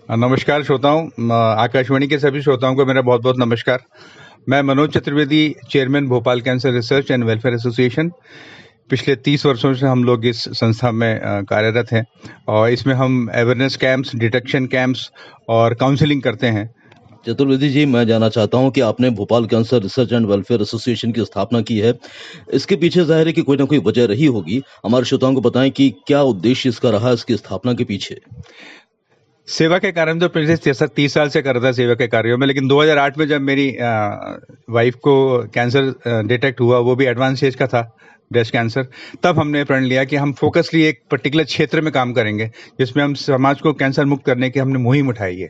नमस्कार श्रोताओं, आकाशवाणी के सभी श्रोताओं को मेरा बहुत बहुत नमस्कार। मैं Manoj Chaturvedi, chairman Bhopal cancer research and welfare association. पिछले 30 वर्षों से हम लोग इस संस्था में कार्यरत हैं और इसमें हम अवेयरनेस कैंप्स, डिटेक्शन कैंप्स और काउंसलिंग करते हैं। चतुर्वेदी जी, मैं जानना चाहता हूं कि आपने Bhopal cancer research and welfare association की स्थापना की है। इसके पीछे जाहिर है कि कोई ना कोई वजह रही होगी। हमारे श्रोताओं को बताएं कि क्या उद्देश्य इसका रहा, इसकी स्थापना के पीछे। सेवा के कार्य में तो पिछले 30 साल से कर रहा था सेवा के कार्यों में, लेकिन 2008 में जब मेरी वाइफ को कैंसर डिटेक्ट हुआ, वो भी एडवांस स्टेज का था, ब्रेस्ट कैंसर, तब हमने प्रण लिया कि हम फोकसली एक पर्टिकुलर क्षेत्र में काम करेंगे जिसमें हम समाज को कैंसर मुक्त करने की हमने मुहिम उठाई है।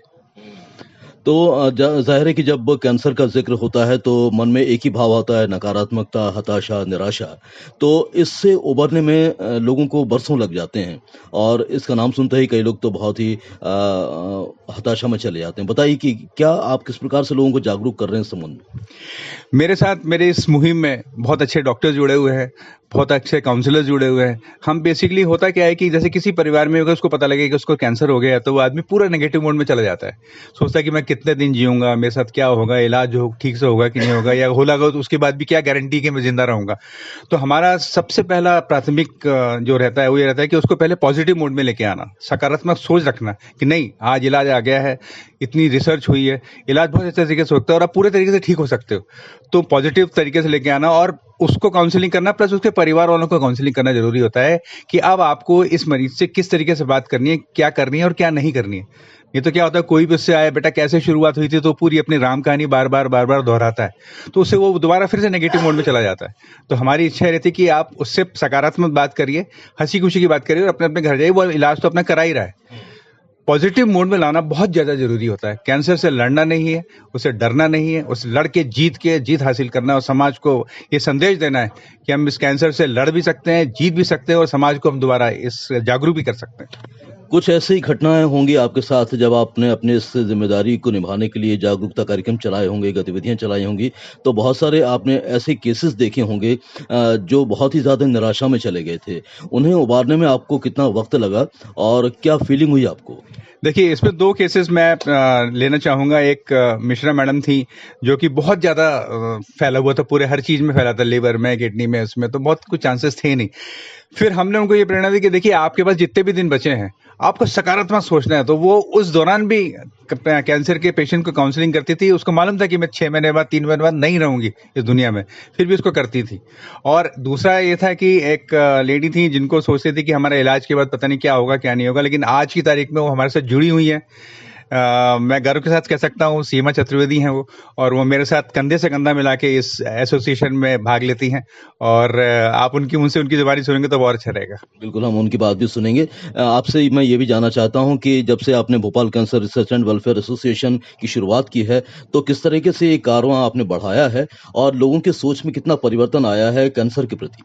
तो जाहिर है कि जब कैंसर का जिक्र होता है तो मन में एक ही भाव होता है, नकारात्मकता, हताशा, निराशा। तो इससे उबरने में लोगों को बरसों लग जाते हैं और इसका नाम सुनते ही कई लोग तो बहुत ही हताशा में चले जाते हैं। बताइए कि क्या आप किस प्रकार से लोगों को जागरूक कर रहे हैं इस संबंध में। मेरे साथ मेरे इस मुहिम में बहुत अच्छे डॉक्टर जुड़े हुए हैं, बहुत अच्छे काउंसलर जुड़े हुए हैं। हम बेसिकली, होता क्या है कि जैसे किसी परिवार में अगर उसको पता लगे कि उसको कैंसर हो गया है तो वो आदमी पूरा नेगेटिव मोड में चला जाता है। सोचता है कि मैं कितने दिन जीऊंगा, मेरे साथ क्या होगा, इलाज ठीक से होगा कि नहीं होगा, या होगा तो उसके बाद भी क्या गारंटी कि मैं जिंदा रहूंगा। तो हमारा सबसे पहला प्राथमिक जो रहता है वो ये रहता है कि उसको पहले पॉजिटिव मोड में लेके आना, सकारात्मक सोच रखना कि नहीं, आज इलाज आ गया है, इतनी रिसर्च हुई है, इलाज बहुत अच्छे तरीके से होता है और आप पूरे तरीके से ठीक हो सकते हो। तो पॉजिटिव तरीके से लेके आना और उसको काउंसलिंग करना, प्लस उसके परिवार वालों को काउंसलिंग करना जरूरी होता है कि अब आपको इस मरीज से किस तरीके से बात करनी है, क्या करनी है और क्या नहीं करनी है। ये तो क्या होता है, कोई भी उससे आया, बेटा कैसे शुरुआत हुई थी, तो पूरी अपनी राम कहानी बार बार दोहराता है, तो उससे वो दोबारा फिर से नेगेटिव मोड में चला जाता है। तो हमारी इच्छा रहती है कि आप उससे सकारात्मक बात करिए, हंसी खुशी की बात करिए और अपने अपने घर जाइए। वो इलाज तो अपना करा ही रहा है। पॉजिटिव मोड में लाना बहुत ज्यादा जरूरी होता है। कैंसर से लड़ना नहीं है, उसे डरना नहीं है, उस लड़ के जीत हासिल करना और समाज को ये संदेश देना है कि हम इस कैंसर से लड़ भी सकते हैं, जीत भी सकते हैं और समाज को हम दोबारा इस जागरूक भी कर सकते हैं। कुछ ऐसी घटनाएं होंगी आपके साथ जब आपने अपने इस जिम्मेदारी को निभाने के लिए जागरूकता कार्यक्रम चलाए होंगे, गतिविधियां चलाई होंगी, तो बहुत सारे आपने ऐसे केसेस देखे होंगे जो बहुत ही ज्यादा निराशा में चले गए थे। उन्हें उबारने में आपको कितना वक्त लगा और क्या फीलिंग हुई आपको। देखिए, इसमें 2 केसेस मैं लेना चाहूंगा। एक मिश्रा मैडम थी जो कि बहुत ज्यादा फैला हुआ था, पूरे हर चीज में फैला था, लिवर में, किडनी में, उसमें तो बहुत कुछ चांसेस थे नहीं। फिर हमने उनको ये प्रेरणा दी कि देखिए, आपके पास जितने भी दिन बचे हैं, आपको सकारात्मक सोचना है। तो वो उस दौरान भी कैंसर के पेशेंट को काउंसलिंग करती थी। उसको मालूम था कि मैं 6 महीने बाद, 3 महीने बाद नहीं रहूंगी इस दुनिया में, फिर भी उसको करती थी। और दूसरा ये था कि एक लेडी थी जिनको सोचती थी कि हमारा इलाज के बाद पता नहीं क्या होगा क्या नहीं होगा, लेकिन आज की तारीख में वो हमारे साथ जुड़ी हुई है। मैं गर्व के साथ कह सकता हूँ, सीमा चतुर्वेदी हैं वो, और वो मेरे साथ कंधे से कंधा मिला के इस एसोसिएशन में भाग लेती हैं। और आप उनसे उनकी जुबानी सुनेंगे तो बहुत अच्छा रहेगा। बिल्कुल, हम उनकी बात भी सुनेंगे। आपसे मैं ये भी जानना चाहता हूं कि जब से आपने Bhopal cancer research and welfare association की शुरुआत की है, तो किस तरीके से ये कारवां आपने बढ़ाया है और लोगों के सोच में कितना परिवर्तन आया है कैंसर के प्रति।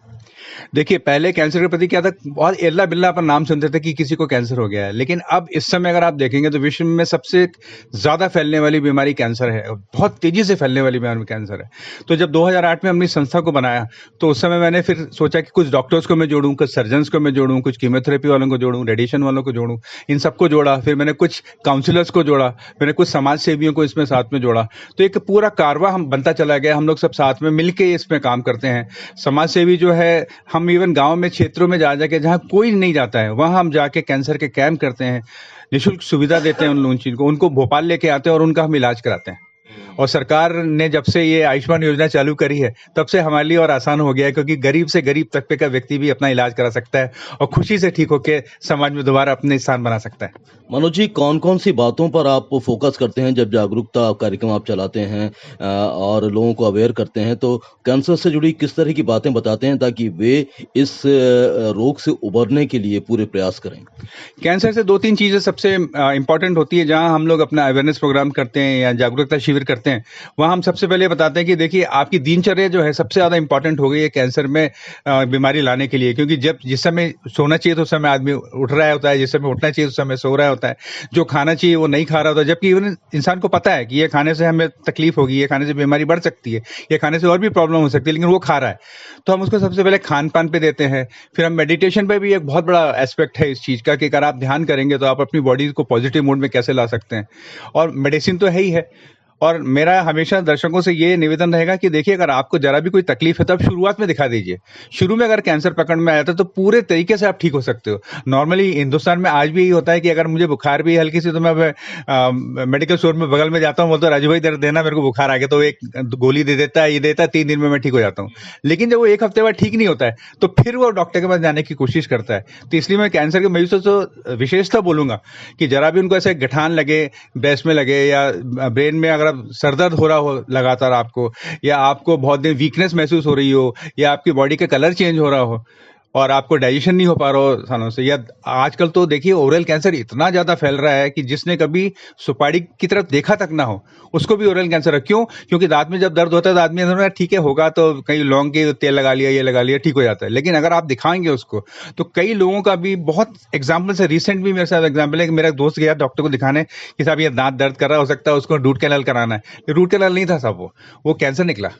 देखिए, पहले कैंसर के प्रति क्या था, बहुत इल्ला बिल्ला अपन नाम सुनते थे कि किसी को कैंसर हो गया है, लेकिन अब इस समय अगर आप देखेंगे तो विश्व में सबसे ज्यादा फैलने वाली बीमारी कैंसर है, बहुत तेजी से फैलने वाली बीमारी कैंसर है। तो जब 2008 में अपनी संस्था को बनाया तो उस समय मैंने फिर सोचा कि कुछ डॉक्टर्स को मैं जोड़ूं, कुछ सर्जन्स को मैं जोड़ूं, कुछ कीमोथेरेपी वालों को जोड़ूं, रेडिएशन वालों को जोड़ूं, इन सबको जोड़ा। फिर मैंने कुछ काउंसलर्स को जोड़ा, मैंने कुछ समाज सेवियों को इसमें साथ में जोड़ा। तो एक पूरा कारवां हम बनता चला गया। हम लोग सब साथ में मिलके इसमें काम करते हैं। समाज सेवी जो है, हम इवन गांव में, क्षेत्रों में जा जाके, जहां कोई नहीं जाता है, वहां हम जाके कैंसर के कैंप करते हैं, निःशुल्क सुविधा देते हैं उन चीज को, उनको भोपाल लेके आते हैं और उनका हम इलाज कराते हैं। और सरकार ने जब से ये आयुष्मान योजना चालू करी है, तब से हमारे लिए और आसान हो गया है, क्योंकि गरीब से गरीब तबके का व्यक्ति भी अपना इलाज करा सकता है और खुशी से ठीक होकर समाज में दोबारा अपने स्थान बना सकता है। मनोज जी, कौन कौन सी बातों पर आप फोकस करते हैं जब जागरूकता कार्यक्रम आप चलाते हैं और लोगों को अवेयर करते हैं, तो कैंसर से जुड़ी किस तरह की बातें बताते हैं ताकि वे इस रोग से उबरने के लिए पूरे प्रयास करें। कैंसर से 2-3 चीजें सबसे इंपॉर्टेंट होती है। जहां हम लोग अपना अवेयरनेस प्रोग्राम करते हैं या जागरूकता शिविर विजिट करते हैं, वहाँ हम सबसे पहले बताते हैं कि देखिए आपकी दिनचर्या जो है सबसे ज़्यादा इंपॉर्टेंट हो गई है कैंसर में बीमारी लाने के लिए, क्योंकि जब जिस समय सोना चाहिए तो उस समय आदमी उठ रहा होता है, जिस समय उठना चाहिए उस समय सो रहा होता है, जो खाना चाहिए वो नहीं खा रहा होता है, जबकि इवन इंसान को पता है कि ये खाने से हमें तकलीफ होगी, ये खाने से बीमारी बढ़ सकती है, ये खाने से और भी प्रॉब्लम हो सकती है, लेकिन वो खा रहा है। तो हम उसको सबसे पहले खान पान पे देते हैं, फिर हम मेडिटेशन पे भी, एक बहुत बड़ा एस्पेक्ट है इस चीज़ का कि अगर आप ध्यान करेंगे तो आप अपनी बॉडी को पॉजिटिव मोड में कैसे ला सकते हैं, और मेडिसिन तो है ही है। और मेरा हमेशा दर्शकों से ये निवेदन रहेगा कि देखिए अगर आपको जरा भी कोई तकलीफ है तो आप शुरुआत में दिखा दीजिए। शुरू में अगर कैंसर पकड़ में आया था तो पूरे तरीके से आप ठीक हो सकते हो। नॉर्मली हिंदुस्तान में आज भी यही होता है कि अगर मुझे बुखार भी है हल्की सी तो मैं मेडिकल स्टोर में बगल में जाता हूँ, बोलता राजू भाई दर्द देना, मेरे को बुखार आ गया, तो एक गोली दे देता है, ये देता है, 3 दिन में मैं ठीक हो जाता हूँ। लेकिन जब वो 1 हफ्ते बाद ठीक नहीं होता है तो फिर वो डॉक्टर के पास जाने की कोशिश करता है। तो इसलिए मैं कैंसर के मरीजों से विशेषता बोलूंगा कि जरा भी उनको ऐसे गठान लगे, ब्रेस्ट में लगे या ब्रेन में, अगर आप सरदर्द हो रहा हो लगातार आपको, या आपको बहुत दिन वीकनेस महसूस हो रही हो, या आपकी बॉडी का कलर चेंज हो रहा हो और आपको डाइजेशन नहीं हो पा रहा हो सालों से, या आजकल तो देखिए ओरल कैंसर इतना ज्यादा फैल रहा है कि जिसने कभी सुपारी की तरफ देखा तक ना हो उसको भी ओरल कैंसर है। क्यों? क्योंकि दांत में जब दर्द होता है तो आदमी अंदर में ठीक है होगा तो कहीं लौंग के तेल लगा लिया, ये लगा लिया, ठीक हो जाता है। लेकिन अगर आप दिखाएंगे उसको तो कई लोगों का भी बहुत एग्जाम्पल से, रिसेंट भी मेरे साथ एग्जाम्पल है कि मेरा दोस्त गया डॉक्टर को दिखाने कि साहब ये दांत दर्द कर रहा हो सकता है उसको रूट कैनाल कराना है। रूट कैनाल नहीं था साहब, वो कैंसर निकला।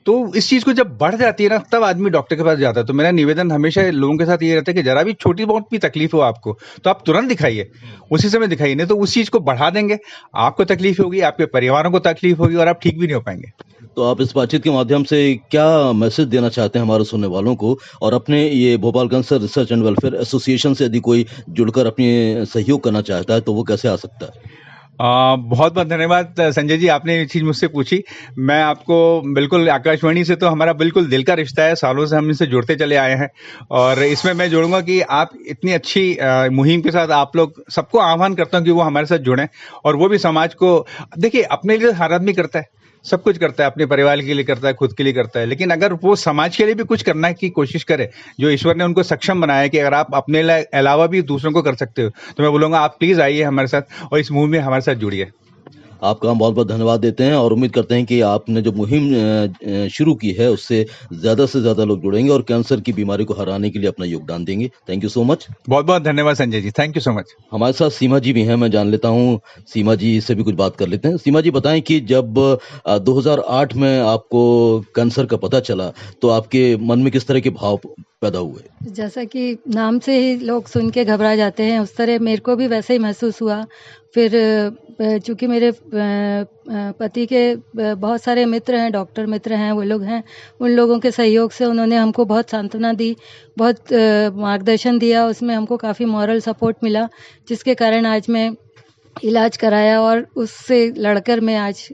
तो इस चीज को जब बढ़ जाती है ना तब आदमी डॉक्टर के पास जाता है। तो मेरा निवेदन हमेशा लोगों के साथ ये रहता है कि जरा भी छोटी बहुत भी तकलीफ हो आपको तो आप तुरंत दिखाइए, उसी समय दिखाइए, नहीं तो उस चीज को बढ़ा देंगे, आपको तकलीफ होगी, आपके परिवारों को तकलीफ होगी और आप ठीक भी नहीं हो पाएंगे। तो आप इस बातचीत के माध्यम से क्या मैसेज देना चाहते हैं हमारे सुनने वालों को, और अपने ये Bhopal cancer research and welfare association से यदि कोई जुड़कर अपने सहयोग करना चाहता है तो वो कैसे आ सकता है? बहुत बहुत धन्यवाद संजय जी, आपने ये चीज मुझसे पूछी। मैं आपको बिल्कुल, आकाशवाणी से तो हमारा बिल्कुल दिल का रिश्ता है, सालों से हम इनसे जुड़ते चले आए हैं, और इसमें मैं जोड़ूंगा कि आप इतनी अच्छी मुहिम के साथ आप लोग सबको आह्वान करता हूं कि वो हमारे साथ जुड़ें, और वो भी समाज को, देखिए अपने लिए हर आदमी करता है, सब कुछ करता है, अपने परिवार के लिए करता है, खुद के लिए करता है, लेकिन अगर वो समाज के लिए भी कुछ करने की कोशिश करे, जो ईश्वर ने उनको सक्षम बनाया है कि अगर आप अपने अलावा भी दूसरों को कर सकते हो, तो मैं बोलूंगा आप प्लीज आइए हमारे साथ और इस मुहिम में हमारे साथ जुड़िए। आपका हम बहुत बहुत धन्यवाद देते हैं और उम्मीद करते हैं कि आपने जो मुहिम शुरू की है उससे ज़्यादा से ज़्यादा लोग जुड़ेंगे और कैंसर की बीमारी को हराने के लिए अपना योगदान देंगे। Thank you so much. बहुत बहुत धन्यवाद Sanjay ji, thank you so much. हमारे साथ सीमा जी भी हैं, मैं जान लेता हूँ सीमा जी से भी कुछ बात कर लेते हैं। सीमा जी बताएं कि जब 2008 में आपको कैंसर का पता चला तो आपके मन में किस तरह के भाव पैदा हुए? जैसा कि नाम से ही लोग सुन के घबरा जाते हैं, उस तरह मेरे को भी वैसे ही महसूस हुआ। फिर चूँकि मेरे पति के बहुत सारे मित्र हैं, डॉक्टर मित्र हैं, वो लोग हैं, उन लोगों के सहयोग से उन्होंने हमको बहुत सांत्वना दी, बहुत मार्गदर्शन दिया, उसमें हमको काफ़ी मॉरल सपोर्ट मिला, जिसके कारण आज मैं इलाज कराया और उससे लड़कर मैं आज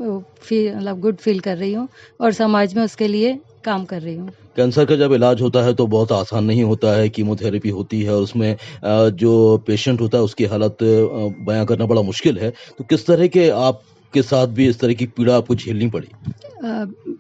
मतलब गुड फील कर रही हूँ और समाज में उसके लिए काम कर रही हूँ। कैंसर का जब इलाज होता है तो बहुत आसान नहीं होता है, कीमोथेरेपी होती है और उसमें जो पेशेंट होता है उसकी हालत बयां करना बड़ा मुश्किल है। तो किस तरह के आपके साथ भी इस तरह की पीड़ा आपको झेलनी पड़ी?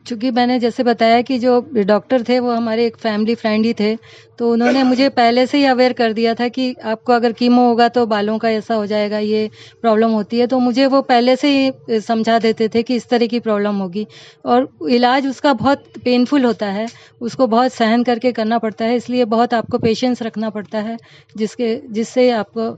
चूँकि मैंने जैसे बताया कि जो डॉक्टर थे वो हमारे एक फैमिली फ्रेंड ही थे, तो उन्होंने मुझे पहले से ही अवेयर कर दिया था कि आपको अगर कीमो होगा तो बालों का ऐसा हो जाएगा, ये प्रॉब्लम होती है, तो मुझे वो पहले से ही समझा देते थे कि इस तरह की प्रॉब्लम होगी और इलाज उसका बहुत पेनफुल होता है, उसको बहुत सहन करके करना पड़ता है, इसलिए बहुत आपको पेशेंस रखना पड़ता है, जिससे आपको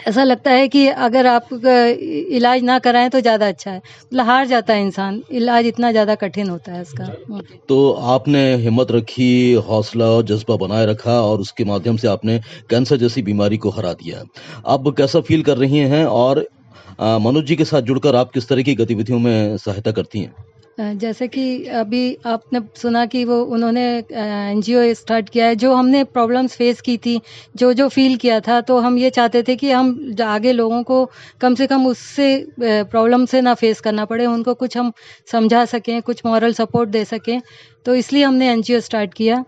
ऐसा लगता है कि अगर आप इलाज ना कराएं तो ज़्यादा अच्छा है, मतलब हार जाता है इंसान, इलाज इतना ज़्यादा कठिन होता है इसका। तो आपने हिम्मत रखी, हौसला और जज्बा बनाए रखा और उसके माध्यम से आपने कैंसर जैसी बीमारी को हरा दिया। अब कैसा फील कर रही हैं और मनोज जी के साथ जुड़कर आप किस तरह की गतिविधियों में सहायता करती हैं? जैसे कि अभी आपने सुना कि वो उन्होंने एनजीओ स्टार्ट किया है, जो हमने प्रॉब्लम्स फेस की थी, जो फील किया था, तो हम ये चाहते थे कि हम आगे लोगों को कम से कम उससे प्रॉब्लम से ना फेस करना पड़े, उनको कुछ हम समझा सकें, कुछ मॉरल सपोर्ट दे सकें, तो इसलिए हमने एनजीओ स्टार्ट किया।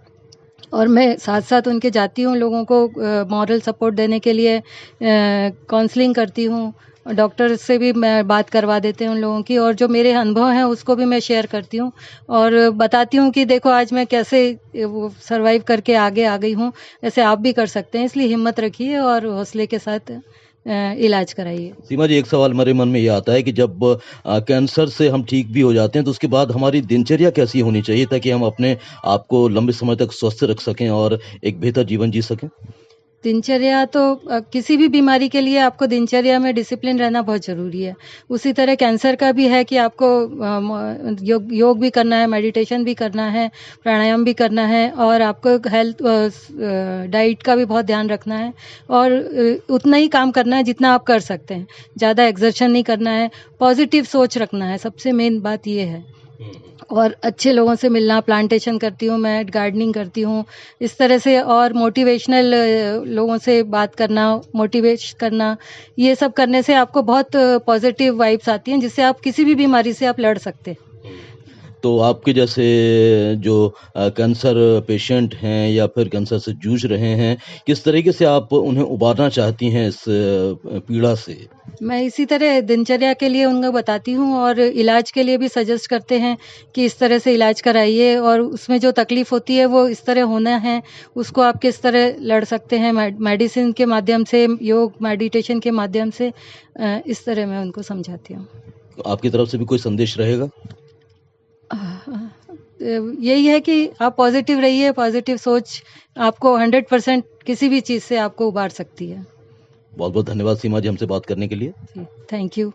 और मैं साथ साथ उनके जाती हूँ, लोगों को मॉरल सपोर्ट देने के लिए काउंसलिंग करती हूँ, डॉक्टर से भी मैं बात करवा देते हैं उन लोगों की, और जो मेरे अनुभव हैं उसको भी मैं शेयर करती हूँ और बताती हूँ कि देखो आज मैं कैसे वो सर्वाइव करके आगे आ गई हूँ, ऐसे आप भी कर सकते हैं, इसलिए हिम्मत रखिए और हौसले के साथ इलाज कराइए। सीमा जी, एक सवाल मेरे मन में ये आता है कि जब कैंसर से हम ठीक भी हो जाते हैं तो उसके बाद हमारी दिनचर्या कैसी होनी चाहिए ताकि हम अपने आप को लंबे समय तक स्वस्थ रख सकें और एक बेहतर जीवन जी सकें? दिनचर्या तो किसी भी बीमारी के लिए आपको दिनचर्या में डिसिप्लिन रहना बहुत ज़रूरी है। उसी तरह कैंसर का भी है कि आपको योग भी करना है, मेडिटेशन भी करना है, प्राणायाम भी करना है और आपको हेल्थ डाइट का भी बहुत ध्यान रखना है और उतना ही काम करना है जितना आप कर सकते हैं। ज़्यादा एक्सर्शन नहीं करना है, पॉजिटिव सोच रखना है, सबसे मेन बात ये है। और अच्छे लोगों से मिलना, प्लांटेशन करती हूँ मैं, गार्डनिंग करती हूँ, इस तरह से और मोटिवेशनल लोगों से बात करना, मोटिवेट करना, ये सब करने से आपको बहुत पॉजिटिव वाइब्स आती हैं जिससे आप किसी भी बीमारी से आप लड़ सकते हैं। तो आपके जैसे जो कैंसर पेशेंट हैं या फिर कैंसर से जूझ रहे हैं, किस तरीके से आप उन्हें उबारना चाहती हैं इस पीड़ा से? मैं इसी तरह दिनचर्या के लिए उनको बताती हूँ और इलाज के लिए भी सजेस्ट करते हैं कि इस तरह से इलाज कराइए और उसमें जो तकलीफ होती है वो इस तरह होना है, उसको आप किस तरह लड़ सकते हैं मेडिसिन के माध्यम से, योग मेडिटेशन के माध्यम से, इस तरह मैं उनको समझाती हूँ। आपकी तरफ से भी कोई संदेश रहेगा? यही है कि आप पॉजिटिव रहिए, पॉजिटिव सोच आपको 100% किसी भी चीज़ से आपको उबार सकती है। बहुत बहुत धन्यवाद सीमा जी हमसे बात करने के लिए। जी, थैंक यू।